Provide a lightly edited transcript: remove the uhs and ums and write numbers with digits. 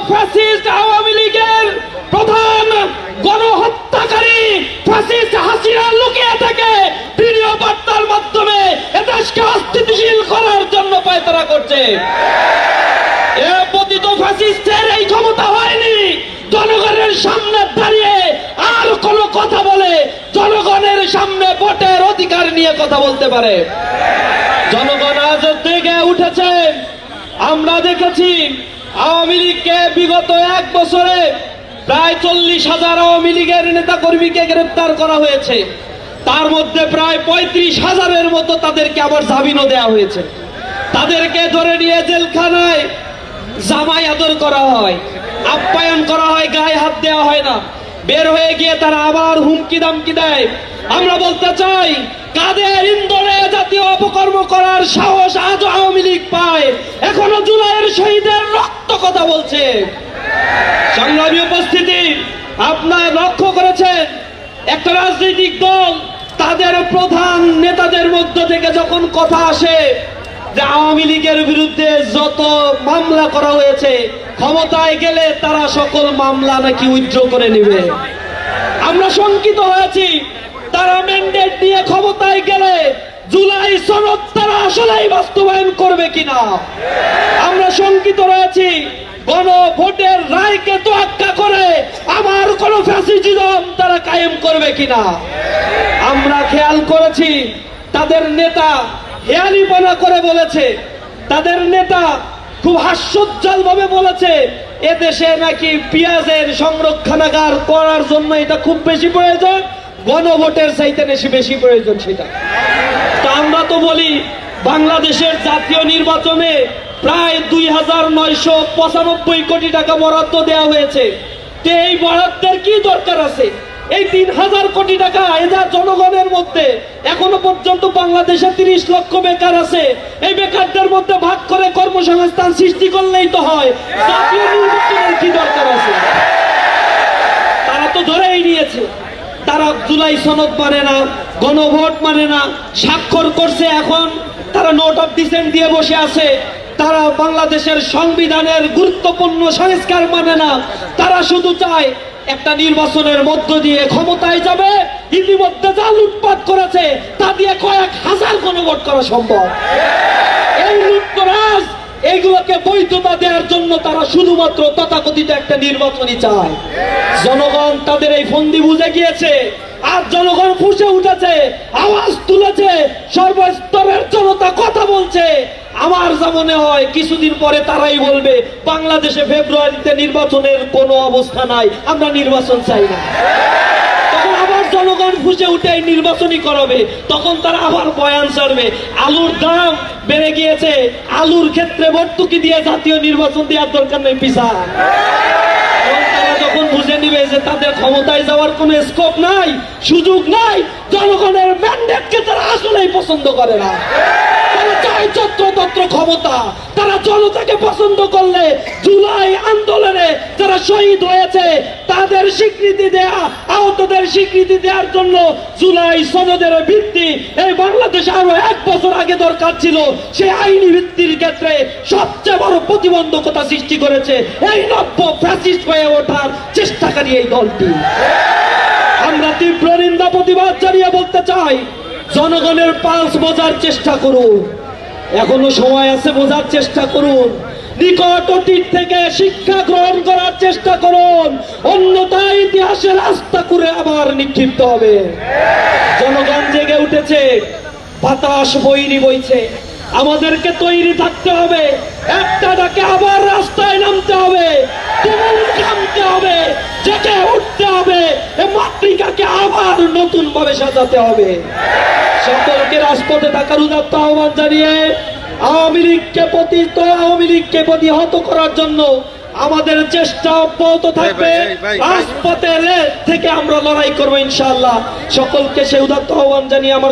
Fascist Awami লীগের প্রধান গণহত্যাকারী fascist Hasina লুকিয়ে থেকে ভিডিও বার্তার মাধ্যমে এদেশকে অস্থিতিশীল করার জন্য পায়তারা করছে। এ পতিত ফ্যাসিস্টের এই ক্ষমতা হয়নি জনগণের সামনে দাঁড়িয়ে আর কোন কথা বলে জনগণের সামনে ভোটের অধিকার নিয়ে কথা বলতে পারে। জনগণ আজ থেকে উঠেছে। আমরা দেখেছি আওয়ামী লীগকে বিগত 1 বছরে প্রায় 40,000 আওয়ামী লীগের নেতা কর্মীকে গ্রেফতার করা হয়েছে। তার মধ্যে প্রায় 35,000-এর মতো তাদেরকে আবার জামিনও দেওয়া হয়েছে। তাদেরকে ধরে নিয়ে জেলখানায় জামাই আদর করা হয়, আপ্যায়ন করা হয়, গায়ে হাত দেওয়া হয় না। বের হয়ে গিয়ে তারা আবার হুমকি দামকি দেয়। আমরা বলতে চাই, কাদের ইন্ধনে জাতীয় অপকর্ম করার সাহস আজ আওয়ামী লীগ পায়? এখনো জুলাইয়ের শহীদের রক্ত কথা বলছে। সংগ্রামী উপস্থিতি, আপনারা লক্ষ্য করেছেন একটা রাজনৈতিক দল তাদের প্রধান নেতাদের মধ্য থেকে যখন কথা আসে যে আওয়ামী লীগের বিরুদ্ধে যত মামলা করা হয়েছে ক্ষমতায় গেলে তারা সকল মামলা নাকি উইথড্র করে নেবে। আমরা শঙ্কিত হয়েছি তারা ম্যান্ডেট নিয়ে ক্ষমতায় গেলে জুলাই সনদ তারা আসলেই বাস্তবায়ন করবে কিনা। আমরা শঙ্কিত রয়েছি গণভোটের রায়কে তোয়াক্কা করে আমার কোন ফ্যাসিজম তারা কায়েম করবে কিনা। আমরা খেয়াল করেছি তাদের নেতা হেয়ালিপনা করে বলেছে, তাদের নেতা খুব হাস্যোজ্জ্বল ভাবে বলেছে এদেশে নাকি পেঁয়াজের সংরক্ষণাগার করার জন্য এটা খুব বেশি প্রয়োজন, গণভোটের চাইতে বেশি প্রয়োজন সেটা। তা আমরা তো বলি বাংলাদেশের জাতীয় নির্বাচনে প্রায় 2,995 কোটি টাকা বরাদ্দ দেওয়া হয়েছে। তো এই বরাদ্দের কি দরকার আছে? এই 3,000 কোটি টাকা এরা জনগণের মধ্যে এখনো পর্যন্ত বাংলাদেশে 30 লক্ষ বেকার আছে। এই বেকারদের মধ্যে ভাগ করে কর্মসংস্থান সৃষ্টি করলেই তো হয়। জাতীয় নির্বাচনের কি দরকার আছে? তারা তো ধরেই নিয়েছে তারা জুলাই সনদ মানে না, গণভোট মানে না, স্বাক্ষর করছে, এখন তারা নোট অফ ডিসেন্ট দিয়ে বসে আছে। তারা বাংলাদেশের সংবিধানের গুরুত্বপূর্ণ সংস্কার মানে না। তারা শুধু চায় একটা নির্বাচনের মধ্য দিয়ে ক্ষমতায় যাবে, ইতিমধ্যে যা লুটপাট করেছে তা দিয়ে কয়েক হাজার গণভোট করা সম্ভব। এই লুটতরাজ এইগুলোকে বৈধতা দেওয়ার জন্য তারা শুধুমাত্র তথাকথিত একটা নির্বাচনই চায়। জনগণ তাদের এই ফন্দি বুঝে গিয়েছে। আর জনগণ ফুঁসে উঠেছে, আওয়াজ তুলেছে, সর্বস্তরের জনতা কথা বলছে। আমার যা মনে হয় কিছুদিন পরে তারাই বলবে বাংলাদেশে ফেব্রুয়ারিতে নির্বাচনের কোনো অবস্থা নাই, আমরা নির্বাচন চাই না। তখন আবার জনগণ ফুঁসে উঠে নির্বাচনই করাবে, তখন তারা আবার বয়ান ছাড়বে আলুর দাম বেড়ে গিয়েছে, আলুর ক্ষেত্রে ভর্তুকি দিয়ে জাতীয় নির্বাচন দেওয়ার দরকার নেই পিছা। তারা যখন বুঝে নিবে যে তাদের ক্ষমতায় যাওয়ার কোনো স্কোপ নাই, সুযোগ নাই, জনগণের ম্যান্ডেটকে তারা আসলেই পছন্দ করে না। তারা চায় যত্রতত্র ক্ষমতা। তারা জনতাকে পছন্দ করলে জুলাই আন্দোলনে যারা শহীদ হয়েছে তাদের স্বীকৃতি দেয়া, আহতদের স্বীকৃতি দেওয়ার জন্য জুলাই সনদের ভিত্তি এই বাংলাদেশে আরো 1 বছর আগে দরকার ছিল। সেই আইনি ভিত্তির ক্ষেত্রে সবচেয়ে বড় প্রতিবন্ধকতা সৃষ্টি করেছে এই নব্য ফ্যাসিস্ট হয়ে ওঠার চেষ্টাকারী এই দলটি। আমরা তীব্র নিন্দা প্রতিবাদ জানিয়ে বলতে চাই, জনগণের পালস বোঝার চেষ্টা করুন, এখনো সময় আছে, বোঝার চেষ্টা করুন, নিকট অতীত থেকে শিক্ষা গ্রহণ করার চেষ্টা করুন, অন্যথায় ইতিহাসের রাস্তা করে আবার নিক্ষিপ্ত হবে। জনগণ জেগে উঠেছে, বাতাস বৈরি বইছে, আমাদেরকে তৈরি থাকতে হবে। একটা ডাকে আবার রাস্তায় নামতে হবে, তুমুল নামতে হবে, জেগে উঠতে হবে, এই মাতৃকাকে আবার নতুন ভাবে সাজাতে হবে। সকলকে রাজপথে থাকার উদাত্ত আহ্বান জানিয়ে আওয়ামী লীগকে প্রতিহত করার জন্য আমাদের চেষ্টা অব্যাহত থাকবে। রাজপথে থেকে আমরা লড়াই করবো ইনশাআল্লাহ। সকলকে সে উদাত্ত আহ্বান জানিয়ে আমার